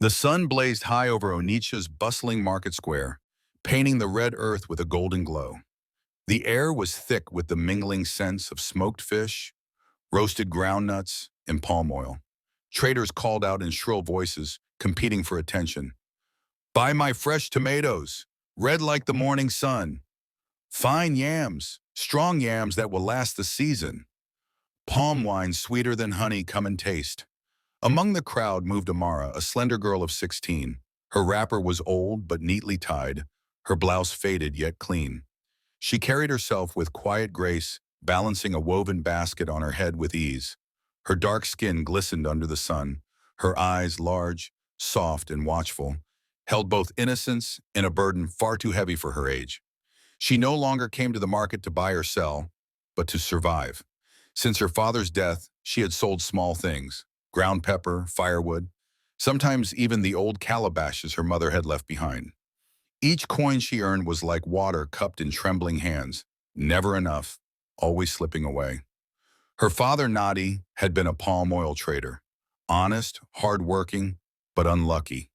The sun blazed high over Onitsha's bustling market square, painting the red earth with a golden glow. The air was thick with the mingling scents of smoked fish, roasted groundnuts, and palm oil. Traders called out in shrill voices, competing for attention. Buy my fresh tomatoes, red like the morning sun. Fine yams, strong yams that will last the season. Palm wine sweeter than honey, come and taste. Among the crowd moved Amara, a slender girl of 16. Her wrapper was old but neatly tied, her blouse faded yet clean. She carried herself with quiet grace, balancing a woven basket on her head with ease. Her dark skin glistened under the sun, her eyes large, soft, and watchful, held both innocence and a burden far too heavy for her age. She no longer came to the market to buy or sell, but to survive. Since her father's death, she had sold small things, ground pepper, firewood, sometimes even the old calabashes her mother had left behind. Each coin she earned was like water cupped in trembling hands, never enough, always slipping away. Her father, Nadi, had been a palm oil trader, honest, hard-working, but unlucky.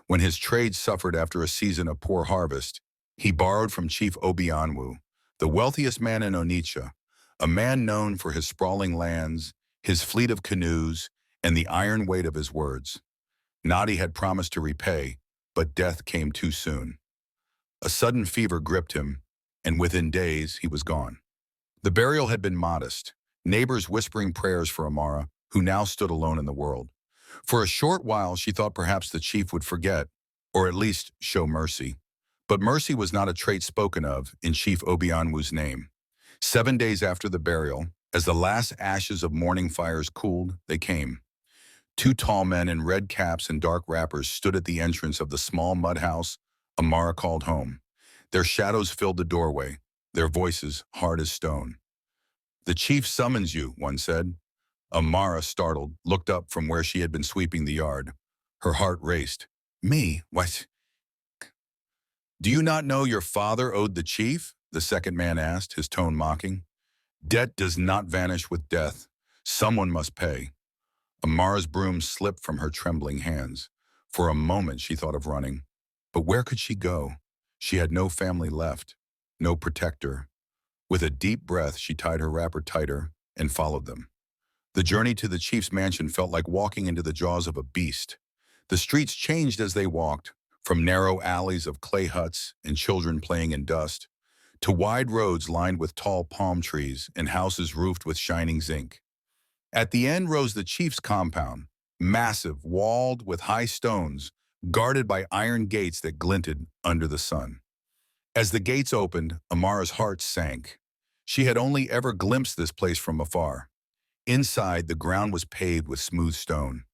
When his trade suffered after a season of poor harvest, he borrowed from Chief Obianwu, the wealthiest man in Onitsha, a man known for his sprawling lands, his fleet of canoes, and the iron weight of his words. Nadi had promised to repay, but death came too soon. A sudden fever gripped him, and within days he was gone. The burial had been modest, neighbors whispering prayers for Amara, who now stood alone in the world. For a short while she thought perhaps the chief would forget, or at least show mercy. But mercy was not a trait spoken of in Chief Obianwu's name. 7 days after the burial, as the last ashes of mourning fires cooled, they came. 2 tall men in red caps and dark wrappers stood at the entrance of the small mud house Amara called home. Their shadows filled the doorway, their voices hard as stone. "The chief summons you," one said. Amara, startled, looked up from where she had been sweeping the yard. Her heart raced. "Me? What? Do you not know your father owed the chief?" the second man asked, his tone mocking. "Debt does not vanish with death. Someone must pay." Amara's broom slipped from her trembling hands. For a moment she thought of running. But where could she go? She had no family left, no protector. With a deep breath, she tied her wrapper tighter and followed them. The journey to the chief's mansion felt like walking into the jaws of a beast. The streets changed as they walked, from narrow alleys of clay huts and children playing in dust, to wide roads lined with tall palm trees and houses roofed with shining zinc. At the end rose the chief's compound, massive, walled with high stones, guarded by iron gates that glinted under the sun. As the gates opened, Amara's heart sank. She had only ever glimpsed this place from afar. Inside, the ground was paved with smooth stone.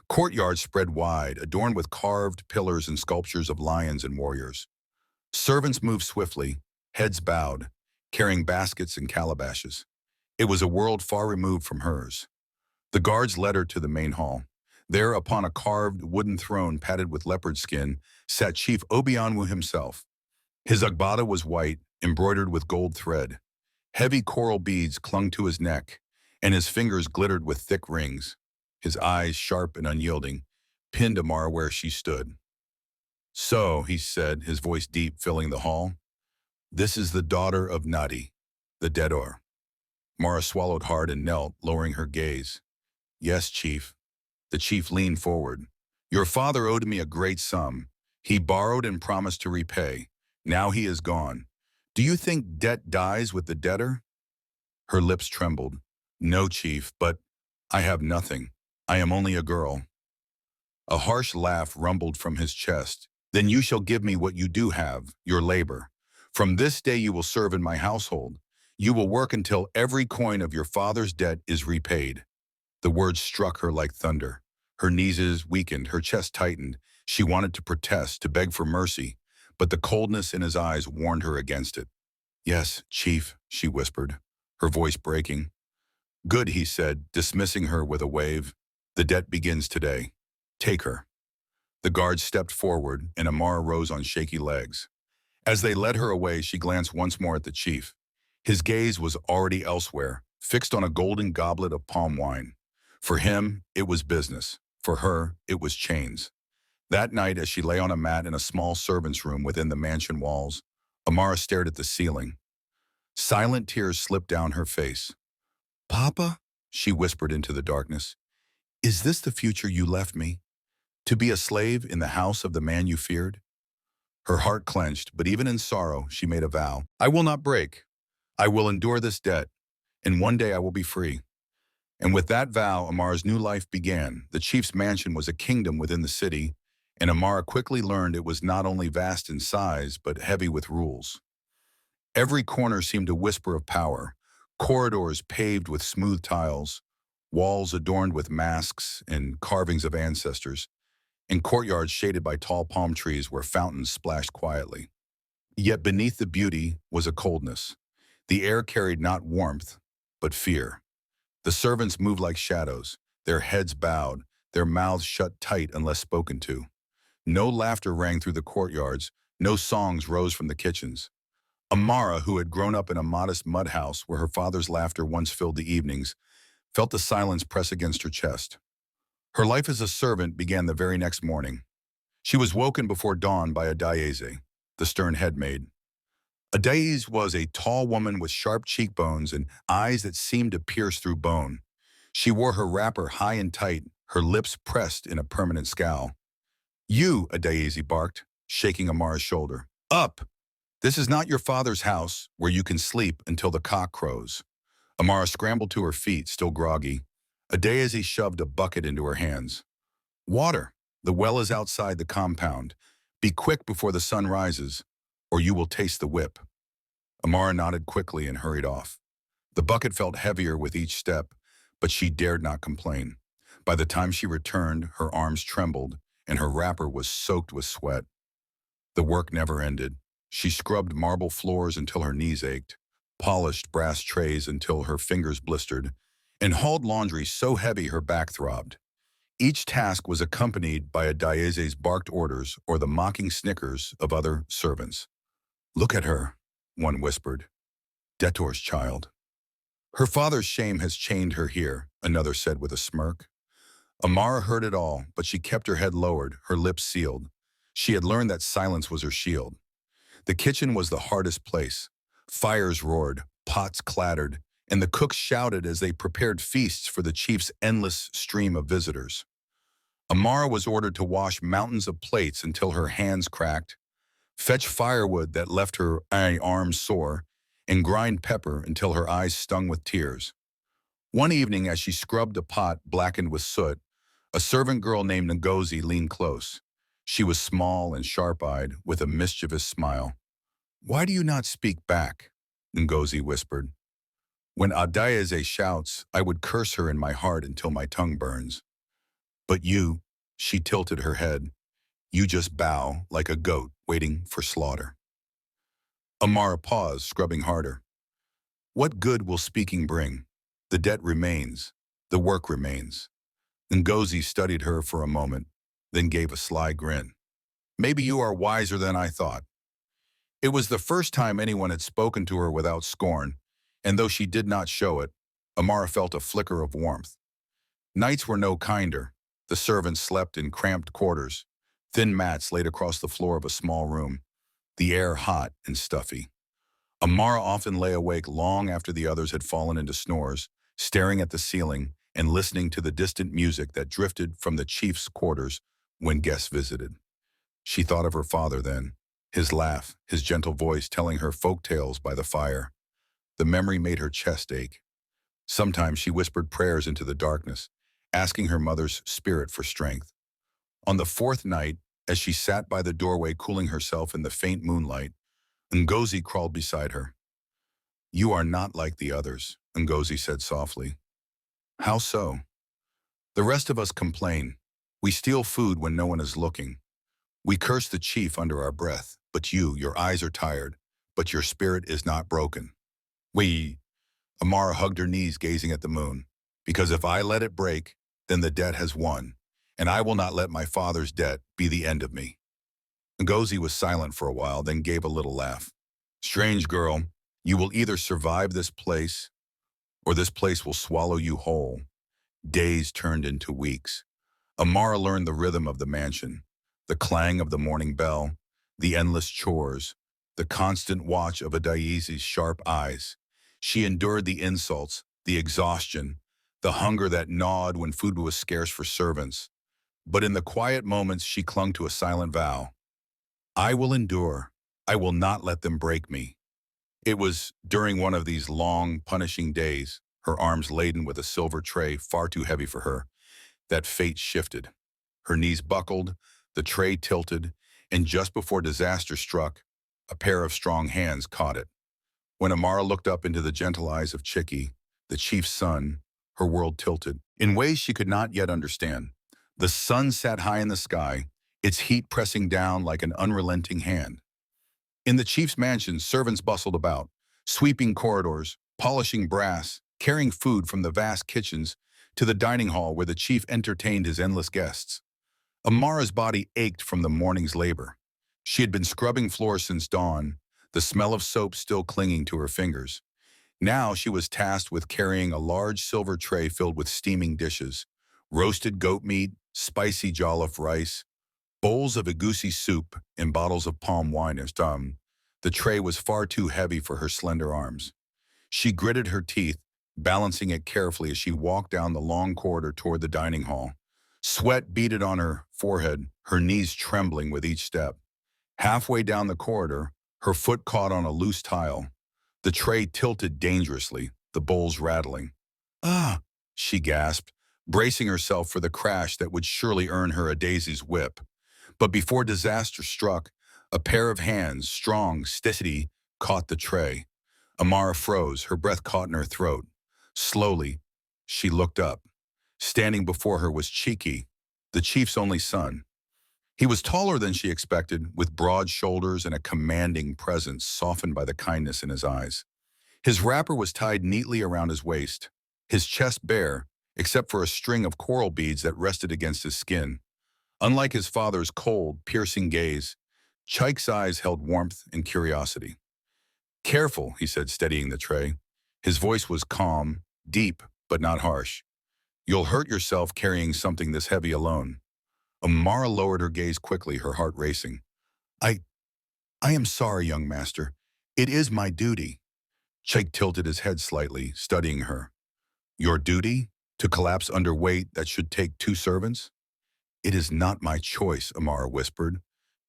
Courtyards spread wide, adorned with carved pillars and sculptures of lions and warriors. Servants moved swiftly, heads bowed, carrying baskets and calabashes. It was a world far removed from hers. The guards led her to the main hall. There, upon a carved wooden throne padded with leopard skin, sat Chief Obianwu himself. His agbada was white, embroidered with gold thread. Heavy coral beads clung to his neck, and his fingers glittered with thick rings. His eyes, sharp and unyielding, pinned Amara where she stood. "So," he said, his voice deep, filling the hall, "this is the daughter of Nadi, the Dedor." Amara swallowed hard and knelt, lowering her gaze. "Yes, Chief." The chief leaned forward. "Your father owed me a great sum. He borrowed and promised to repay. Now he is gone. Do you think debt dies with the debtor?" Her lips trembled. "No, Chief, but I have nothing. I am only a girl." A harsh laugh rumbled from his chest. "Then you shall give me what you do have, your labor. From this day you will serve in my household. You will work until every coin of your father's debt is repaid." The words struck her like thunder. Her knees weakened, her chest tightened. She wanted to protest, to beg for mercy, but the coldness in his eyes warned her against it. "Yes, Chief," she whispered, her voice breaking. "Good," he said, dismissing her with a wave. "The debt begins today. Take her." The guards stepped forward, and Amara rose on shaky legs. As they led her away, she glanced once more at the chief. His gaze was already elsewhere, fixed on a golden goblet of palm wine. For him, it was business. For her, it was chains. That night, as she lay on a mat in a small servant's room within the mansion walls, Amara stared at the ceiling. Silent tears slipped down her face. "Papa," she whispered into the darkness, "is this the future you left me? To be a slave in the house of the man you feared?" Her heart clenched, but even in sorrow, she made a vow. "I will not break. I will endure this debt, and one day I will be free." And with that vow, Amara's new life began. The chief's mansion was a kingdom within the city, and Amara quickly learned it was not only vast in size, but heavy with rules. Every corner seemed a whisper of power, corridors paved with smooth tiles, walls adorned with masks and carvings of ancestors, and courtyards shaded by tall palm trees where fountains splashed quietly. Yet beneath the beauty was a coldness. The air carried not warmth, but fear. The servants moved like shadows, their heads bowed, their mouths shut tight unless spoken to. No laughter rang through the courtyards, no songs rose from the kitchens. Amara, who had grown up in a modest mud house where her father's laughter once filled the evenings, felt the silence press against her chest. Her life as a servant began the very next morning. She was woken before dawn by Adayeze, the stern headmaid. Adayeze was a tall woman with sharp cheekbones and eyes that seemed to pierce through bone. She wore her wrapper high and tight, her lips pressed in a permanent scowl. "You," Adayeze barked, shaking Amara's shoulder. "Up! This is not your father's house where you can sleep until the cock crows." Amara scrambled to her feet, still groggy. Adayeze shoved a bucket into her hands. "Water. The well is outside the compound. Be quick before the sun rises, or you will taste the whip." Amara nodded quickly and hurried off. The bucket felt heavier with each step, but she dared not complain. By the time she returned, her arms trembled, and her wrapper was soaked with sweat. The work never ended. She scrubbed marble floors until her knees ached, polished brass trays until her fingers blistered, and hauled laundry so heavy her back throbbed. Each task was accompanied by Adayeze's barked orders or the mocking snickers of other servants. "Look at her," one whispered. "Detor's child." "Her father's shame has chained her here," another said with a smirk. Amara heard it all, but she kept her head lowered, her lips sealed. She had learned that silence was her shield. The kitchen was the hardest place. Fires roared, pots clattered, and the cooks shouted as they prepared feasts for the chief's endless stream of visitors. Amara was ordered to wash mountains of plates until her hands cracked, fetch firewood that left her arms sore, and grind pepper until her eyes stung with tears. One evening, as she scrubbed a pot blackened with soot, a servant girl named Ngozi leaned close. She was small and sharp-eyed, with a mischievous smile. "Why do you not speak back?" Ngozi whispered. "When Adayeze shouts, I would curse her in my heart until my tongue burns. But you," she tilted her head, "you just bow like a goat waiting for slaughter." Amara paused, scrubbing harder. "What good will speaking bring? The debt remains. The work remains." Ngozi studied her for a moment, then gave a sly grin. "Maybe you are wiser than I thought." It was the first time anyone had spoken to her without scorn, and though she did not show it, Amara felt a flicker of warmth. Nights were no kinder. The servants slept in cramped quarters, thin mats laid across the floor of a small room, the air hot and stuffy. Amara often lay awake long after the others had fallen into snores, staring at the ceiling and listening to the distant music that drifted from the chief's quarters when guests visited. She thought of her father then, his laugh, his gentle voice telling her folk tales by the fire. The memory made her chest ache. Sometimes she whispered prayers into the darkness, asking her mother's spirit for strength. On the fourth night, as she sat by the doorway cooling herself in the faint moonlight, Ngozi crawled beside her. "You are not like the others," Ngozi said softly. "How so?" "The rest of us complain. We steal food when no one is looking. We curse the chief under our breath, but your eyes are tired, but your spirit is not broken." Amara hugged her knees, gazing at the moon. "Because if I let it break, then the debt has won, and I will not let my father's debt be the end of me." Ngozi was silent for a while, then gave a little laugh. "Strange girl, you will either survive this place, or this place will swallow you whole." Days turned into weeks. Amara learned the rhythm of the mansion. The clang of the morning bell, the endless chores, the constant watch of Adaese's sharp eyes. She endured the insults, the exhaustion, the hunger that gnawed when food was scarce for servants. But in the quiet moments, she clung to a silent vow. I will endure. I will not let them break me. It was during one of these long, punishing days, her arms laden with a silver tray far too heavy for her, that fate shifted. Her knees buckled, the tray tilted, and just before disaster struck, a pair of strong hands caught it. When Amara looked up into the gentle eyes of Chicky, the chief's son, her world tilted, in ways she could not yet understand. The sun sat high in the sky, its heat pressing down like an unrelenting hand. In the chief's mansion, servants bustled about, sweeping corridors, polishing brass, carrying food from the vast kitchens to the dining hall where the chief entertained his endless guests. Amara's body ached from the morning's labor. She had been scrubbing floors since dawn, the smell of soap still clinging to her fingers. Now she was tasked with carrying a large silver tray filled with steaming dishes, roasted goat meat, spicy jollof rice, bowls of egusi soup, and bottles of palm wine. The tray was far too heavy for her slender arms. She gritted her teeth, balancing it carefully as she walked down the long corridor toward the dining hall. Sweat beaded on her forehead, her knees trembling with each step. Halfway down the corridor, her foot caught on a loose tile. The tray tilted dangerously, the bowls rattling. "Ah!" she gasped, bracing herself for the crash that would surely earn her a Daisy's whip. But before disaster struck, a pair of hands, strong, steady, caught the tray. Amara froze, her breath caught in her throat. Slowly, she looked up. Standing before her was Chicky, the chief's only son. He was taller than she expected, with broad shoulders and a commanding presence softened by the kindness in his eyes. His wrapper was tied neatly around his waist, his chest bare, except for a string of coral beads that rested against his skin. Unlike his father's cold, piercing gaze, Chike's eyes held warmth and curiosity. "Careful," he said, steadying the tray. His voice was calm, deep, but not harsh. "You'll hurt yourself carrying something this heavy alone." Amara lowered her gaze quickly, her heart racing. I am sorry, young master. It is my duty." Chike tilted his head slightly, studying her. "Your duty? To collapse under weight that should take 2 servants?" "It is not my choice," Amara whispered,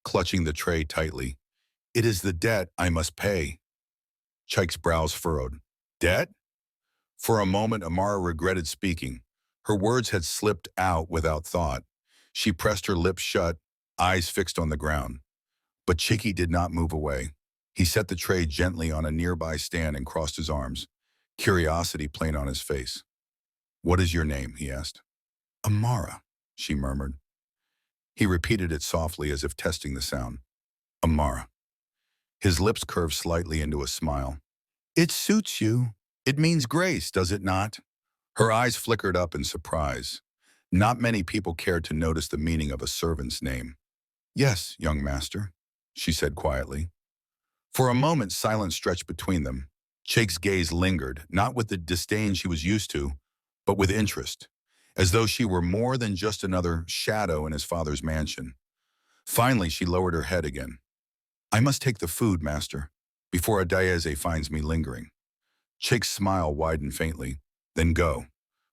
clutching the tray tightly. "It is the debt I must pay." Chike's brows furrowed. "Debt?" For a moment, Amara regretted speaking. Her words had slipped out without thought. She pressed her lips shut, eyes fixed on the ground. But Chicky did not move away. He set the tray gently on a nearby stand and crossed his arms, curiosity plain on his face. "What is your name?" he asked. "Amara," she murmured. He repeated it softly as if testing the sound. "Amara." His lips curved slightly into a smile. "It suits you. It means grace, does it not?" Her eyes flickered up in surprise. Not many people cared to notice the meaning of a servant's name. "Yes, young master," she said quietly. For a moment, silence stretched between them. Chike's gaze lingered, not with the disdain she was used to, but with interest, as though she were more than just another shadow in his father's mansion. Finally, she lowered her head again. "I must take the food, master, before Adaeze finds me lingering." Chike's smile widened faintly. "Then go.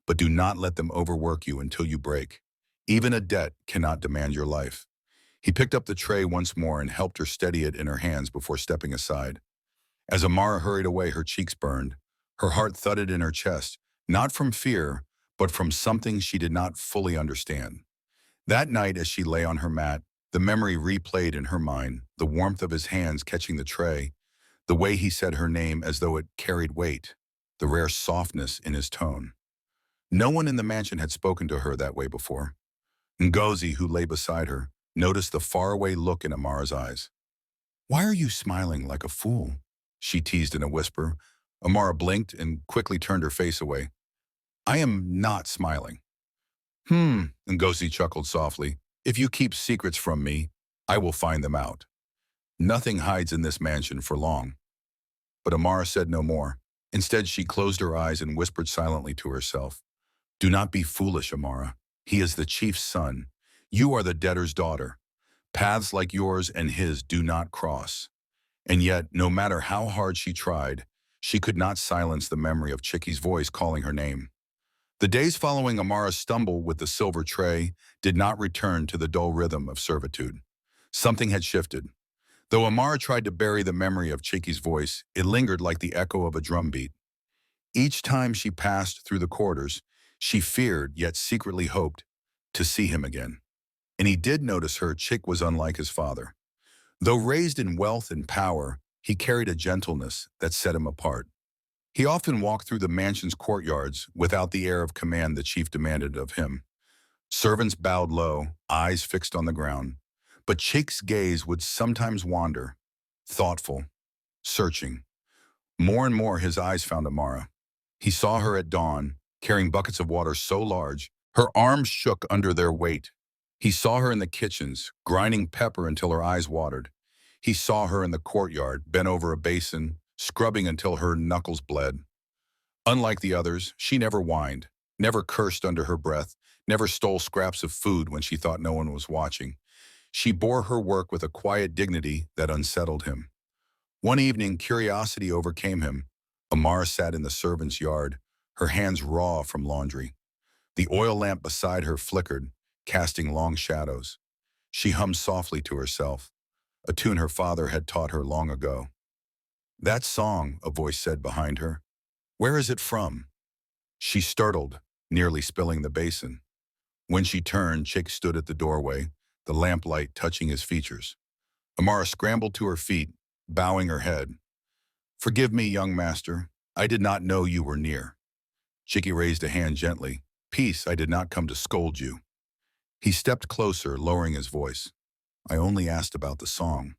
But do not let them overwork you until you break. Even a debt cannot demand your life." He picked up the tray once more and helped her steady it in her hands before stepping aside. As Amara hurried away, her cheeks burned. Her heart thudded in her chest, not from fear, but from something she did not fully understand. That night, as she lay on her mat, the memory replayed in her mind, the warmth of his hands catching the tray, the way he said her name as though it carried weight, the rare softness in his tone. No one in the mansion had spoken to her that way before. Ngozi, who lay beside her, noticed the faraway look in Amara's eyes. "Why are you smiling like a fool?" she teased in a whisper. Amara blinked and quickly turned her face away. "I am not smiling." Ngozi chuckled softly. "If you keep secrets from me, I will find them out. Nothing hides in this mansion for long." But Amara said no more. Instead, she closed her eyes and whispered silently to herself. "Do not be foolish, Amara. He is the chief's son. You are the debtor's daughter. Paths like yours and his do not cross. And yet, no matter how hard she tried, she could not silence the memory of Chicky's voice calling her name. The days following Amara's stumble with the silver tray did not return to the dull rhythm of servitude. Something had shifted. Though Amara tried to bury the memory of Chicky's voice, it lingered like the echo of a drumbeat. Each time she passed through the corridors, she feared yet secretly hoped to see him again. And he did notice her. Chick was unlike his father. Though raised in wealth and power, he carried a gentleness that set him apart. He often walked through the mansion's courtyards without the air of command the chief demanded of him. Servants bowed low, eyes fixed on the ground. But Chick's gaze would sometimes wander, thoughtful, searching. More and more his eyes found Amara. He saw her at dawn, carrying buckets of water so large, her arms shook under their weight. He saw her in the kitchens, grinding pepper until her eyes watered. He saw her in the courtyard, bent over a basin, scrubbing until her knuckles bled. Unlike the others, she never whined, never cursed under her breath, never stole scraps of food when she thought no one was watching. She bore her work with a quiet dignity that unsettled him. One evening, curiosity overcame him. Amara sat in the servants' yard, her hands raw from laundry. The oil lamp beside her flickered, casting long shadows. She hummed softly to herself, a tune her father had taught her long ago. "That song," a voice said behind her. "Where is it from?" She startled, nearly spilling the basin. When she turned, Chick stood at the doorway, the lamplight touching his features. Amara scrambled to her feet, bowing her head. "Forgive me, young master. I did not know you were near." Chicky raised a hand gently. "Peace, I did not come to scold you." He stepped closer, lowering his voice. "I only asked about the song."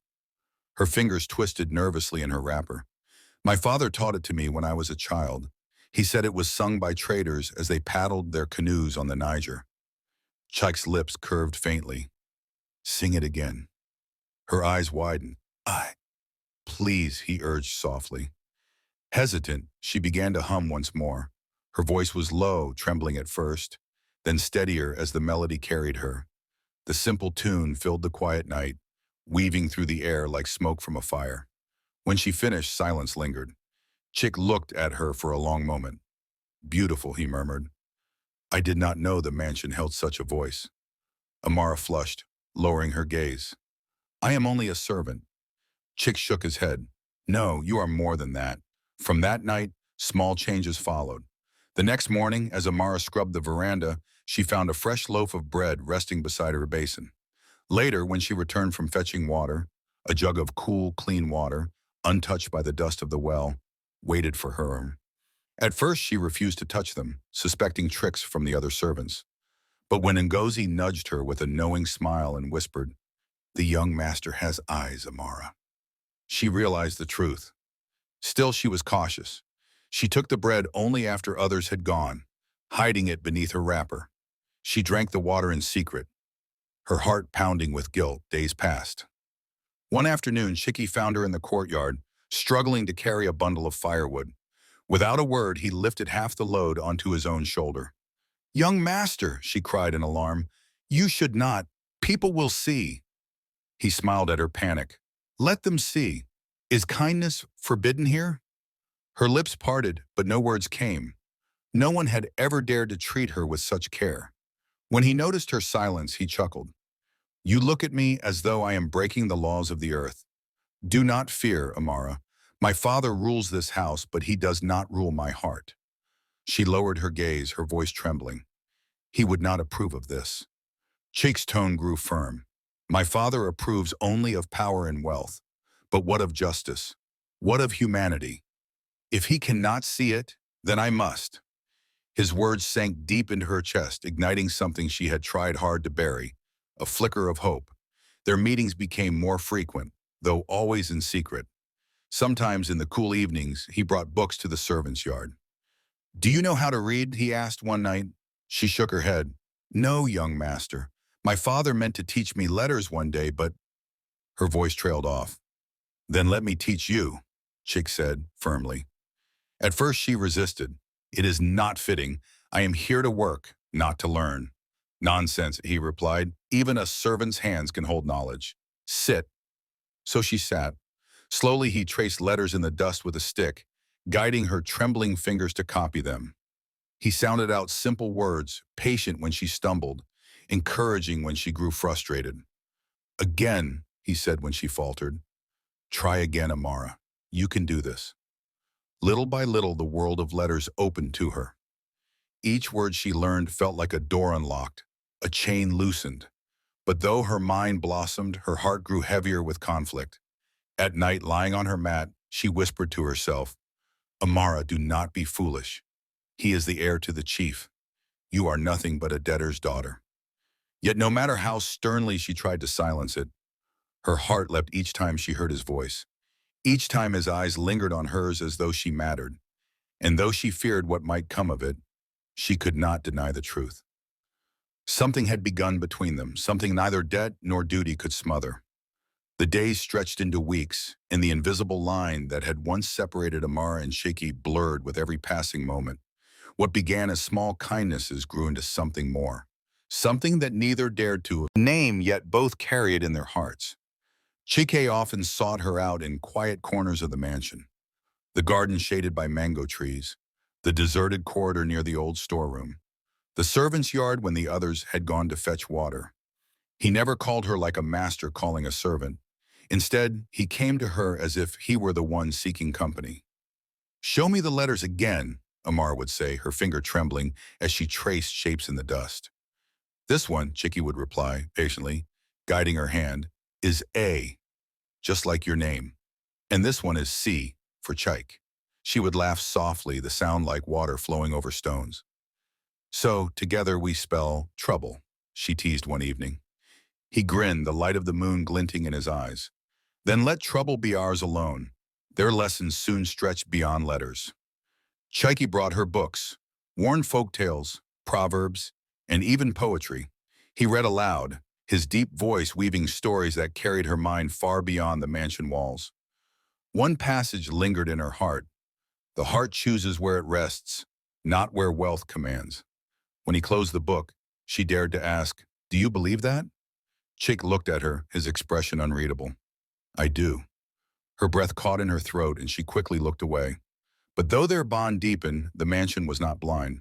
Her fingers twisted nervously in her wrapper. "My father taught it to me when I was a child. He said it was sung by traders as they paddled their canoes on the Niger." Chick's lips curved faintly. "Sing it again." Her eyes widened. Please," he urged softly. Hesitant, she began to hum once more. Her voice was low, trembling at first, then steadier as the melody carried her. The simple tune filled the quiet night, weaving through the air like smoke from a fire. When she finished, silence lingered. Chick looked at her for a long moment. "Beautiful," he murmured. "I did not know the mansion held such a voice." Amara flushed, lowering her gaze. "I am only a servant." Chick shook his head. "No, you are more than that." From that night, small changes followed. The next morning, as Amara scrubbed the veranda, she found a fresh loaf of bread resting beside her basin. Later, when she returned from fetching water, a jug of cool, clean water, untouched by the dust of the well, waited for her. At first, she refused to touch them, suspecting tricks from the other servants. But when Ngozi nudged her with a knowing smile and whispered, "The young master has eyes, Amara," she realized the truth. Still, she was cautious. She took the bread only after others had gone, hiding it beneath her wrapper. She drank the water in secret, her heart pounding with guilt. Days passed. One afternoon, Chicky found her in the courtyard, struggling to carry a bundle of firewood. Without a word, he lifted half the load onto his own shoulder. "Young master," she cried in alarm, "you should not. People will see." He smiled at her panic. "Let them see. Is kindness forbidden here?" Her lips parted, but no words came. No one had ever dared to treat her with such care. When he noticed her silence, he chuckled. "You look at me as though I am breaking the laws of the earth. Do not fear, Amara. My father rules this house, but he does not rule my heart." She lowered her gaze, her voice trembling. "He would not approve of this." Chick's tone grew firm. "My father approves only of power and wealth. But what of justice? What of humanity? If he cannot see it, then I must." His words sank deep into her chest, igniting something she had tried hard to bury, a flicker of hope. Their meetings became more frequent, though always in secret. Sometimes in the cool evenings, he brought books to the servants' yard. "Do you know how to read?" he asked one night. She shook her head. "No, young master. My father meant to teach me letters one day, but—" Her voice trailed off. "Then let me teach you," Chick said firmly. At first she resisted. "It is not fitting. I am here to work, not to learn." Nonsense, he replied. Even a servant's hands can hold knowledge. Sit. So she sat. Slowly he traced letters in the dust with a stick, guiding her trembling fingers to copy them. He sounded out simple words, patient when she stumbled, encouraging when she grew frustrated. Again, he said when she faltered. Try again, Amara. You can do this. Little by little, the world of letters opened to her. Each word she learned felt like a door unlocked, a chain loosened. But though her mind blossomed, her heart grew heavier with conflict. At night, lying on her mat, she whispered to herself, Amara, do not be foolish. He is the heir to the chief. You are nothing but a debtor's daughter. Yet no matter how sternly she tried to silence it, her heart leapt each time she heard his voice. Each time his eyes lingered on hers as though she mattered. And though she feared what might come of it, she could not deny the truth. Something had begun between them, something neither debt nor duty could smother. The days stretched into weeks, and the invisible line that had once separated Amara and Shaky blurred with every passing moment. What began as small kindnesses grew into something more. Something that neither dared to name, yet both carry it in their hearts. Chike often sought her out in quiet corners of the mansion. The garden shaded by mango trees, the deserted corridor near the old storeroom, the servant's yard when the others had gone to fetch water. He never called her like a master calling a servant. Instead, he came to her as if he were the one seeking company. Show me the letters again, Amara would say, her finger trembling as she traced shapes in the dust. This one, Chiki would reply, patiently, guiding her hand, is A, just like your name. And this one is C, for Chike. She would laugh softly, the sound like water flowing over stones. So, together we spell trouble, she teased one evening. He grinned, the light of the moon glinting in his eyes. Then let trouble be ours alone. Their lessons soon stretched beyond letters. Chike brought her books, worn folk tales, proverbs, and even poetry. He read aloud, his deep voice weaving stories that carried her mind far beyond the mansion walls. One passage lingered in her heart. The heart chooses where it rests, not where wealth commands. When he closed the book, she dared to ask, do you believe that? Chick looked at her, his expression unreadable. I do. Her breath caught in her throat and she quickly looked away. But though their bond deepened, the mansion was not blind.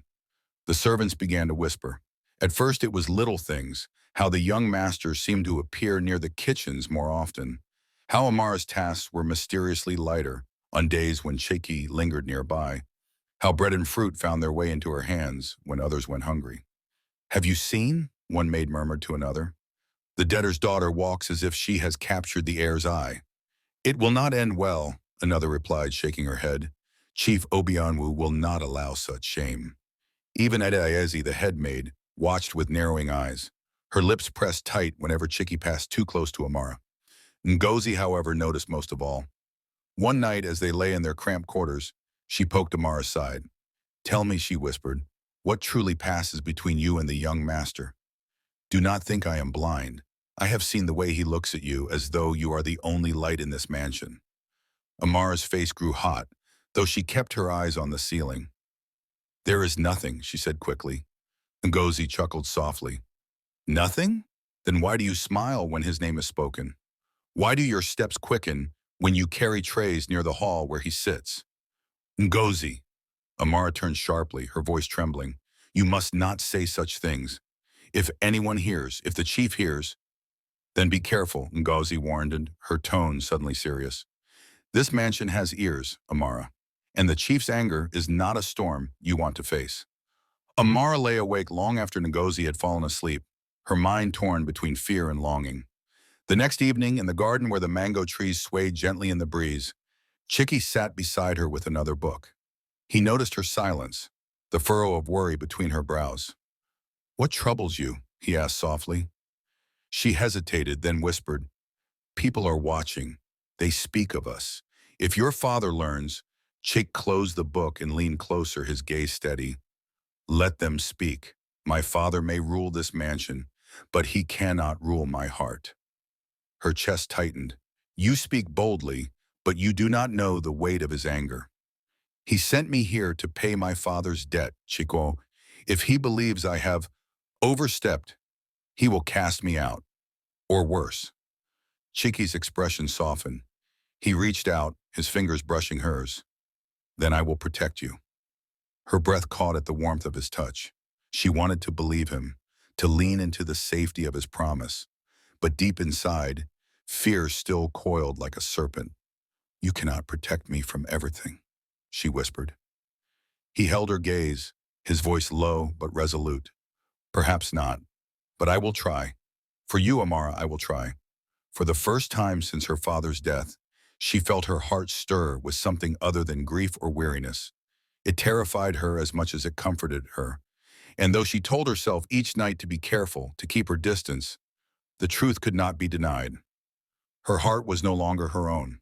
The servants began to whisper. At first it was little things, how the young master seemed to appear near the kitchens more often, how Amara's tasks were mysteriously lighter on days when Shaky lingered nearby, how bread and fruit found their way into her hands when others went hungry. Have you seen? One maid murmured to another. The debtor's daughter walks as if she has captured the heir's eye. It will not end well, another replied, shaking her head. Chief Obianwu will not allow such shame. Even Adayezi, the head maid, watched with narrowing eyes. Her lips pressed tight whenever Chiki passed too close to Amara. Ngozi, however, noticed most of all. One night, as they lay in their cramped quarters, she poked Amara's side. Tell me, she whispered, what truly passes between you and the young master? Do not think I am blind. I have seen the way he looks at you as though you are the only light in this mansion. Amara's face grew hot, though she kept her eyes on the ceiling. There is nothing, she said quickly. Ngozi chuckled softly. Nothing? Then why do you smile when his name is spoken? Why do your steps quicken when you carry trays near the hall where he sits? Ngozi. Amara turned sharply, her voice trembling. You must not say such things. If anyone hears, if the chief hears, then be careful, Ngozi warned, her tone suddenly serious. This mansion has ears, Amara, and the chief's anger is not a storm you want to face. Amara lay awake long after Ngozi had fallen asleep, her mind torn between fear and longing. The next evening, in the garden where the mango trees swayed gently in the breeze, Chiki sat beside her with another book. He noticed her silence, the furrow of worry between her brows. What troubles you? He asked softly. She hesitated, then whispered, People are watching. They speak of us. If your father learns, Chick closed the book and leaned closer, his gaze steady. Let them speak. My father may rule this mansion, but he cannot rule my heart. Her chest tightened. You speak boldly, but you do not know the weight of his anger. He sent me here to pay my father's debt, Chico. If he believes I have Overstepped, he will cast me out. Or worse. Chiki's expression softened. He reached out, his fingers brushing hers. Then I will protect you. Her breath caught at the warmth of his touch. She wanted to believe him, to lean into the safety of his promise. But deep inside, fear still coiled like a serpent. You cannot protect me from everything, she whispered. He held her gaze, his voice low but resolute. Perhaps not, but I will try. For you, Amara, I will try. For the first time since her father's death, she felt her heart stir with something other than grief or weariness. It terrified her as much as it comforted her. And though she told herself each night to be careful, to keep her distance, the truth could not be denied. Her heart was no longer her own.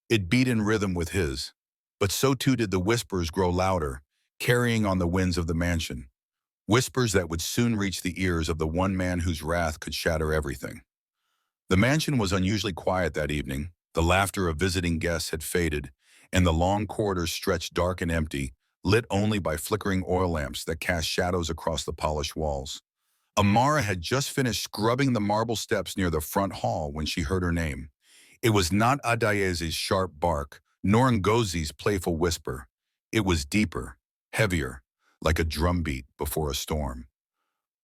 It beat in rhythm with his, but so too did the whispers grow louder, carrying on the winds of the mansion. Whispers that would soon reach the ears of the one man whose wrath could shatter everything. The mansion was unusually quiet that evening. The laughter of visiting guests had faded, and the long corridors stretched dark and empty, lit only by flickering oil lamps that cast shadows across the polished walls. Amara had just finished scrubbing the marble steps near the front hall when she heard her name. It was not Adayeze's sharp bark, nor Ngozi's playful whisper. It was deeper, heavier, like a drumbeat before a storm.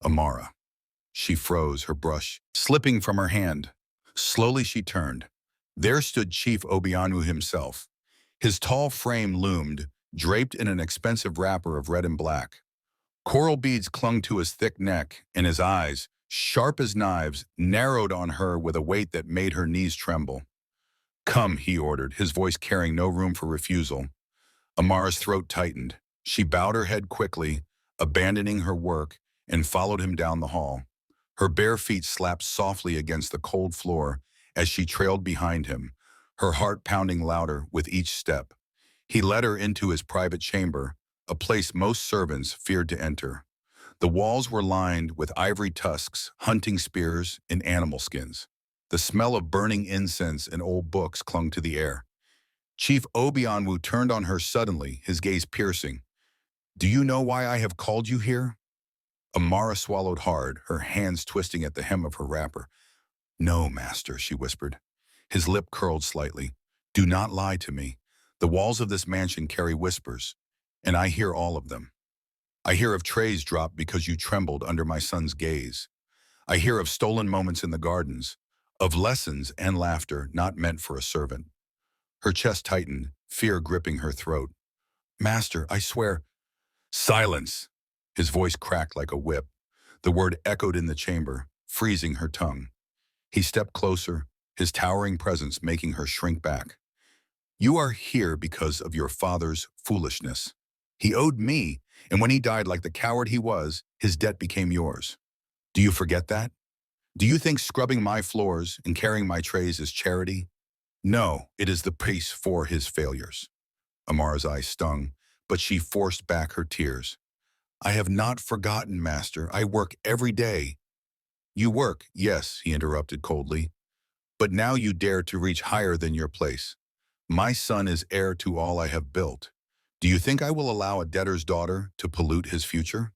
Amara. She froze, her brush slipping from her hand. Slowly she turned. There stood Chief Obianu himself. His tall frame loomed, draped in an expensive wrapper of red and black. Coral beads clung to his thick neck, and his eyes, sharp as knives, narrowed on her with a weight that made her knees tremble. Come, he ordered, his voice carrying no room for refusal. Amara's throat tightened. She bowed her head quickly, abandoning her work, and followed him down the hall. Her bare feet slapped softly against the cold floor as she trailed behind him, her heart pounding louder with each step. He led her into his private chamber, a place most servants feared to enter. The walls were lined with ivory tusks, hunting spears, and animal skins. The smell of burning incense and old books clung to the air. Chief Obianu turned on her suddenly, his gaze piercing. Do you know why I have called you here? Amara swallowed hard, her hands twisting at the hem of her wrapper. No, master, she whispered. His lip curled slightly. Do not lie to me. The walls of this mansion carry whispers, and I hear all of them. I hear of trays dropped because you trembled under my son's gaze. I hear of stolen moments in the gardens, of lessons and laughter not meant for a servant. Her chest tightened, fear gripping her throat. Master, I swear. Silence! His voice cracked like a whip. The word echoed in the chamber, freezing her tongue. He stepped closer, his towering presence making her shrink back. You are here because of your father's foolishness. He owed me, and when he died like the coward he was, his debt became yours. Do you forget that? Do you think scrubbing my floors and carrying my trays is charity? No, it is the price for his failures. Amara's eyes stung, but she forced back her tears. I have not forgotten, master. I work every day. You work, yes, he interrupted coldly. But now you dare to reach higher than your place. My son is heir to all I have built. Do you think I will allow a debtor's daughter to pollute his future?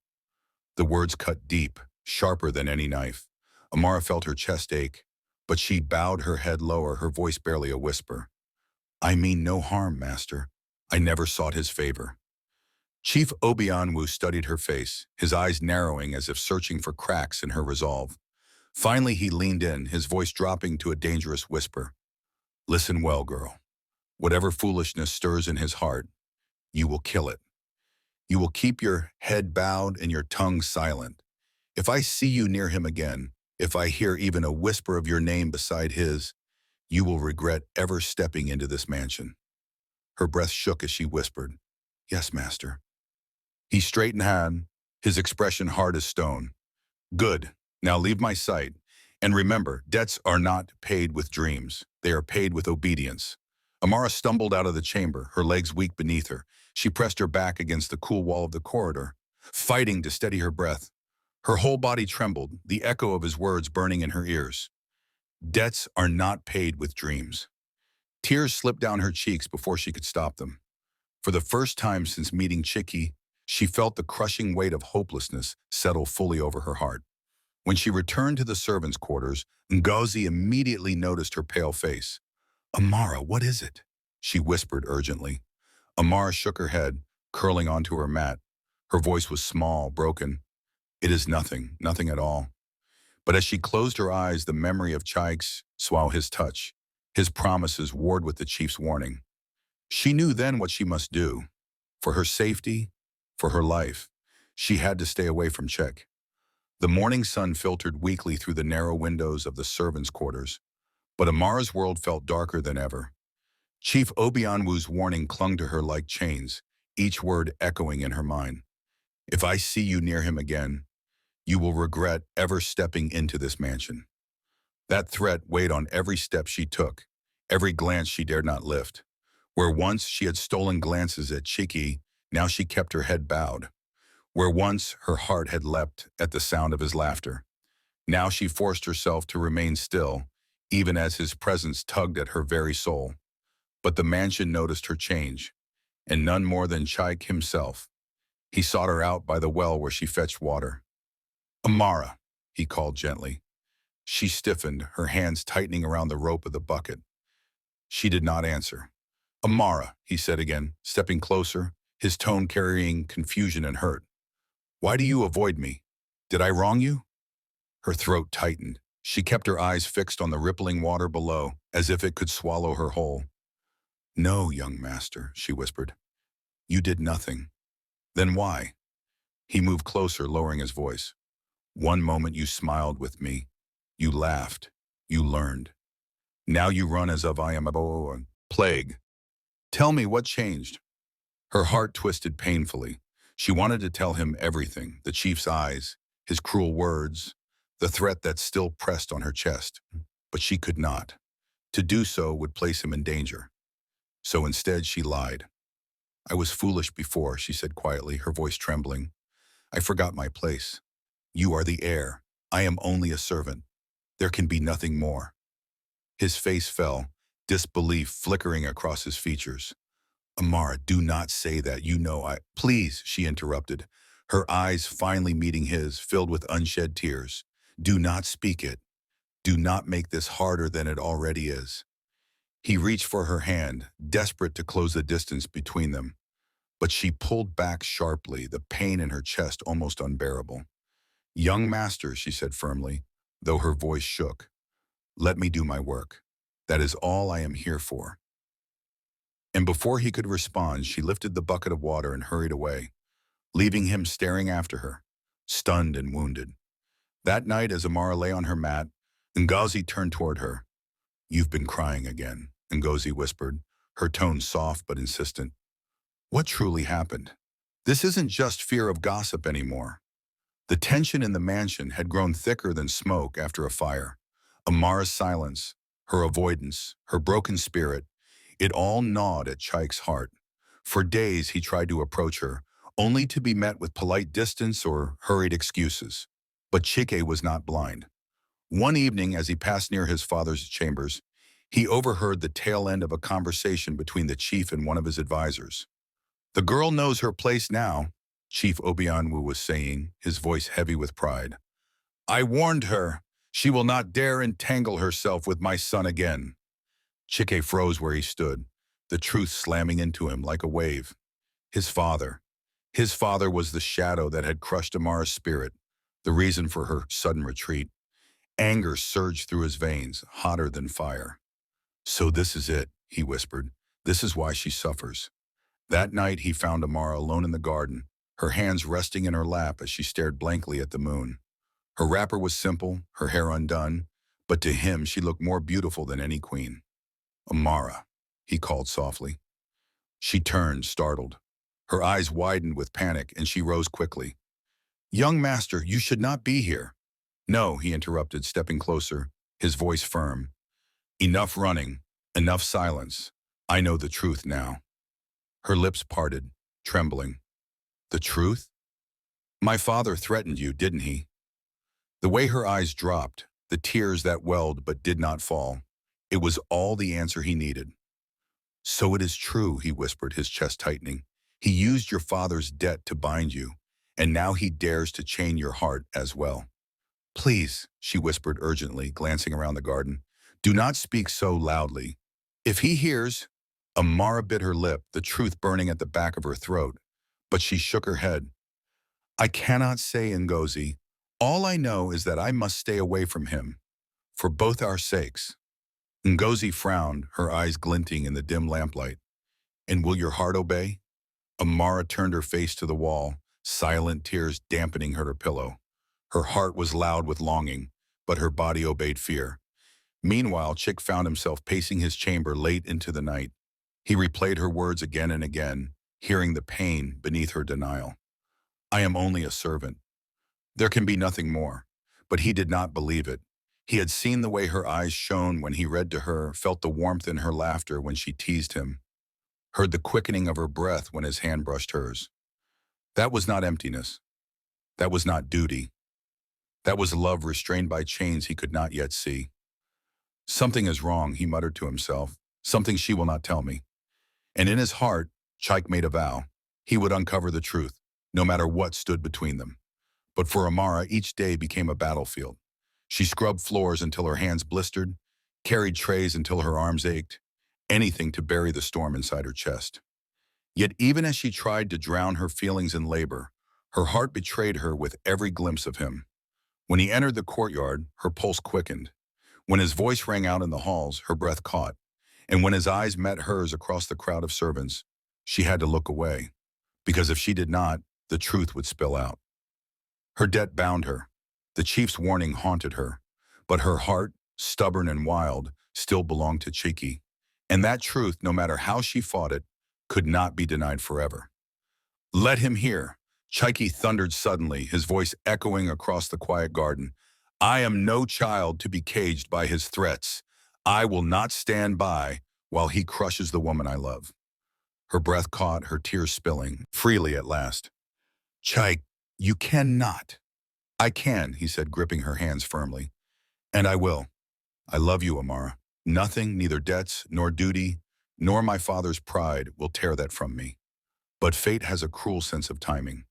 The words cut deep, sharper than any knife. Amara felt her chest ache, but she bowed her head lower, her voice barely a whisper. I mean no harm, master. I never sought his favor. Chief Obianu studied her face, his eyes narrowing as if searching for cracks in her resolve. Finally, he leaned in, his voice dropping to a dangerous whisper. Listen well, girl. Whatever foolishness stirs in his heart, you will kill it. You will keep your head bowed and your tongue silent. If I see you near him again, if I hear even a whisper of your name beside his, you will regret ever stepping into this mansion. Her breath shook as she whispered, Yes, master. He straightened hand, his expression hard as stone. Good. Now leave my sight. And remember, debts are not paid with dreams. They are paid with obedience. Amara stumbled out of the chamber, her legs weak beneath her. She pressed her back against the cool wall of the corridor, fighting to steady her breath. Her whole body trembled, the echo of his words burning in her ears. Debts are not paid with dreams. Tears slipped down her cheeks before she could stop them. For the first time since meeting Chiki, She felt the crushing weight of hopelessness settle fully over her heart. When she returned to the servants' quarters, Ngozi immediately noticed her pale face. "Amara, what is it?" she whispered urgently. Amara shook her head, curling onto her mat. Her voice was small, broken. "It is nothing, nothing at all." But as she closed her eyes, the memory of Chaik's swore his touch, his promises warred with the chief's warning. She knew then what she must do. For her safety, for her life, she had to stay away from Chek. The morning sun filtered weakly through the narrow windows of the servants' quarters, but Amara's world felt darker than ever. Chief Obianwu's warning clung to her like chains, each word echoing in her mind. "If I see you near him again, you will regret ever stepping into this mansion." That threat weighed on every step she took, every glance she dared not lift. Where once she had stolen glances at Chiki, now she kept her head bowed. Where once her heart had leapt at the sound of his laughter, now she forced herself to remain still, even as his presence tugged at her very soul. But the mansion noticed her change, and none more than Chaik himself. He sought her out by the well where she fetched water. "Amara," he called gently. She stiffened, her hands tightening around the rope of the bucket. She did not answer. "Amara," he said again, stepping closer, his tone carrying confusion and hurt. "Why do you avoid me? Did I wrong you?" Her throat tightened. She kept her eyes fixed on the rippling water below, as if it could swallow her whole. "No, young master," she whispered. "You did nothing." "Then why?" He moved closer, lowering his voice. "One moment you smiled with me. You laughed. You learned. Now you run as if I am a plague. Tell me what changed." Her heart twisted painfully. She wanted to tell him everything, the chief's eyes, his cruel words, the threat that still pressed on her chest. But she could not. To do so would place him in danger. So instead she lied. "I was foolish before," she said quietly, her voice trembling. "I forgot my place. You are the heir. I am only a servant. There can be nothing more." His face fell, disbelief flickering across his features. "Amara, do not say that. You know I—" "Please," she interrupted, her eyes finally meeting his, filled with unshed tears. "Do not speak it. Do not make this harder than it already is." He reached for her hand, desperate to close the distance between them. But she pulled back sharply, the pain in her chest almost unbearable. "Young master," she said firmly, though her voice shook, "let me do my work. That is all I am here for." And before he could respond, she lifted the bucket of water and hurried away, leaving him staring after her, stunned and wounded. That night, as Amara lay on her mat, Ngozi turned toward her. "You've been crying again," Ngozi whispered, her tone soft but insistent. "What truly happened? This isn't just fear of gossip anymore." The tension in the mansion had grown thicker than smoke after a fire. Amara's silence, her avoidance, her broken spirit, it all gnawed at Chaik's heart. For days he tried to approach her, only to be met with polite distance or hurried excuses. But Chike was not blind. One evening, as he passed near his father's chambers, he overheard the tail end of a conversation between the chief and one of his advisors. "The girl knows her place now," Chief Obianwu was saying, his voice heavy with pride. "I warned her. She will not dare entangle herself with my son again." Chike froze where he stood, the truth slamming into him like a wave. His father. His father was the shadow that had crushed Amara's spirit, the reason for her sudden retreat. Anger surged through his veins, hotter than fire. "So this is it," he whispered. "This is why she suffers." That night he found Amara alone in the garden, her hands resting in her lap as she stared blankly at the moon. Her wrapper was simple, her hair undone, but to him she looked more beautiful than any queen. "Amara," he called softly. She turned, startled. Her eyes widened with panic, and she rose quickly. "Young master, you should not be here." "No," he interrupted, stepping closer, his voice firm. "Enough running, enough silence. I know the truth now." Her lips parted, trembling. "The truth? My father threatened you, didn't he?" The way her eyes dropped, the tears that welled but did not fall, it was all the answer he needed. "So it is true," he whispered, his chest tightening. He used your father's debt to bind you, and now he dares to chain your heart as well. Please, she whispered urgently, glancing around the garden, do not speak so loudly. If he hears, Amara bit her lip, the truth burning at the back of her throat, but she shook her head. I cannot say, Ngozi. All I know is that I must stay away from him, for both our sakes. Ngozi frowned, her eyes glinting in the dim lamplight. And will your heart obey? Amara turned her face to the wall, silent tears dampening her pillow. Her heart was loud with longing, but her body obeyed fear. Meanwhile, Chick found himself pacing his chamber late into the night. He replayed her words again and again, hearing the pain beneath her denial. I am only a servant. There can be nothing more. But he did not believe it. He had seen the way her eyes shone when he read to her, felt the warmth in her laughter when she teased him, heard the quickening of her breath when his hand brushed hers. That was not emptiness. That was not duty. That was love restrained by chains he could not yet see. Something is wrong, he muttered to himself. Something she will not tell me. And in his heart, Chaik made a vow. He would uncover the truth, no matter what stood between them. But for Amara, each day became a battlefield. She scrubbed floors until her hands blistered, carried trays until her arms ached, anything to bury the storm inside her chest. Yet even as she tried to drown her feelings in labor, her heart betrayed her with every glimpse of him. When he entered the courtyard, her pulse quickened. When his voice rang out in the halls, her breath caught. And when his eyes met hers across the crowd of servants, she had to look away, because if she did not, the truth would spill out. Her debt bound her. The chief's warning haunted her. But her heart, stubborn and wild, still belonged to Chiki. And that truth, no matter how she fought it, could not be denied forever. Let him hear. Chiki thundered suddenly, his voice echoing across the quiet garden. I am no child to be caged by his threats. I will not stand by while he crushes the woman I love. Her breath caught, her tears spilling, freely at last. Chaik, you cannot. I can, he said, gripping her hands firmly. And I will. I love you, Amara. Nothing, neither debts, nor duty, nor my father's pride will tear that from me. But fate has a cruel sense of timing.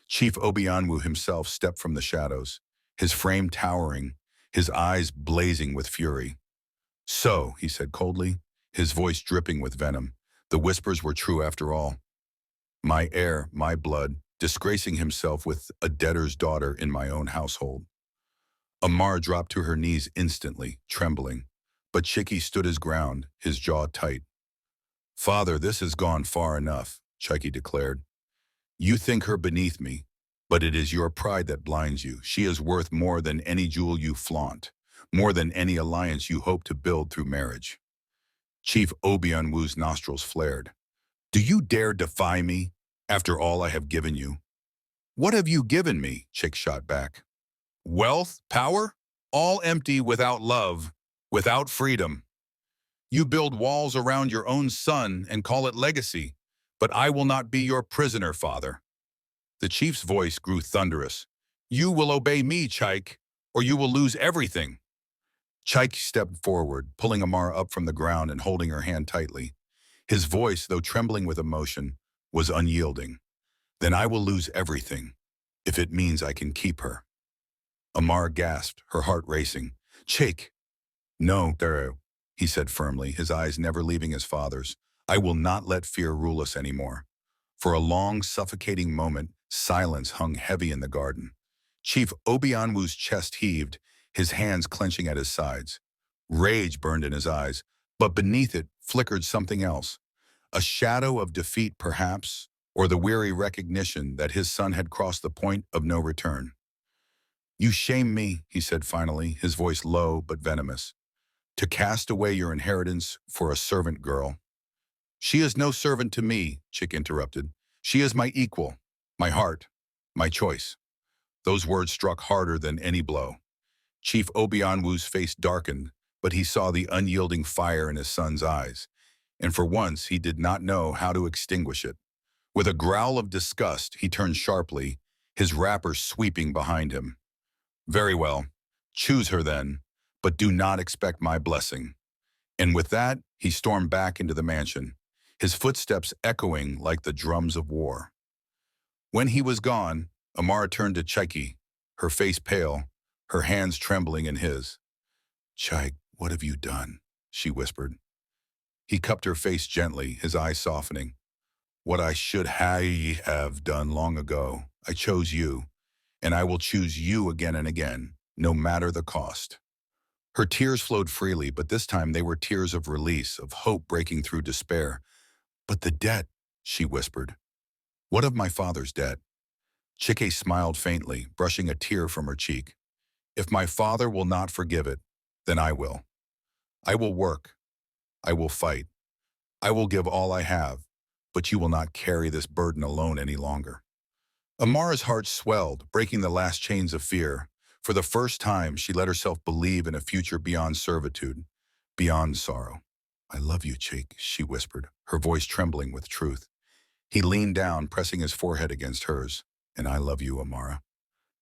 Chief Obianwu himself stepped from the shadows, his frame towering, his eyes blazing with fury. So, he said coldly, his voice dripping with venom, the whispers were true after all. My heir, my blood, disgracing himself with a debtor's daughter in my own household. Amara dropped to her knees instantly, trembling, but Chiki stood his ground, his jaw tight. Father, this has gone far enough, Chiki declared. You think her beneath me, but it is your pride that blinds you. She is worth more than any jewel you flaunt, more than any alliance you hope to build through marriage. Chief Obianwu's nostrils flared. Do you dare defy me after all I have given you? What have you given me? Chick shot back. Wealth, power, all empty without love, without freedom. You build walls around your own son and call it legacy, but I will not be your prisoner, father. The chief's voice grew thunderous. You will obey me, Chaik, or you will lose everything. Chaik stepped forward, pulling Amara up from the ground and holding her hand tightly. His voice, though trembling with emotion, was unyielding. Then I will lose everything, if it means I can keep her. Amara gasped, her heart racing. Chaik. No, Dero, he said firmly, his eyes never leaving his father's. I will not let fear rule us anymore. For a long, suffocating moment, silence hung heavy in the garden. Chief Obianwu's chest heaved, his hands clenching at his sides. Rage burned in his eyes, but beneath it flickered something else. A shadow of defeat, perhaps, or the weary recognition that his son had crossed the point of no return. You shame me, he said finally, his voice low but venomous. To cast away your inheritance for a servant girl. She is no servant to me, Chick interrupted. She is my equal, my heart, my choice. Those words struck harder than any blow. Chief Obianwu's face darkened, but he saw the unyielding fire in his son's eyes, and for once he did not know how to extinguish it. With a growl of disgust, he turned sharply, his wrapper sweeping behind him. Very well, choose her then, but do not expect my blessing. And with that, he stormed back into the mansion. his footsteps echoing like the drums of war. When he was gone, Amara turned to Chike, her face pale, her hands trembling in his. "Chike, what have you done?" she whispered. He cupped her face gently, his eyes softening. "What I should have done long ago. I chose you, and I will choose you again and again, no matter the cost." Her tears flowed freely, but this time they were tears of release, of hope breaking through despair. "But the debt," she whispered. "What of my father's debt?" Chike smiled faintly, brushing a tear from her cheek. "If my father will not forgive it, then I will. I will work. I will fight. I will give all I have, but you will not carry this burden alone any longer." Amara's heart swelled, breaking the last chains of fear. For the first time, she let herself believe in a future beyond servitude, beyond sorrow. "I love you, Chike," she whispered, her voice trembling with truth. He leaned down, pressing his forehead against hers. "And I love you, Amara.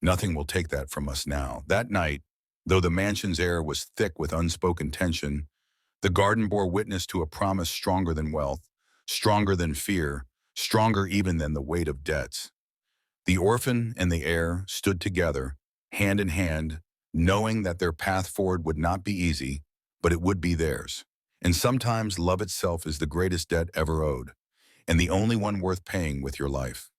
Nothing will take that from us now." That night, though the mansion's air was thick with unspoken tension, the garden bore witness to a promise stronger than wealth, stronger than fear, stronger even than the weight of debts. The orphan and the heir stood together, hand in hand, knowing that their path forward would not be easy, but it would be theirs. And sometimes love itself is the greatest debt ever owed, and the only one worth paying with your life.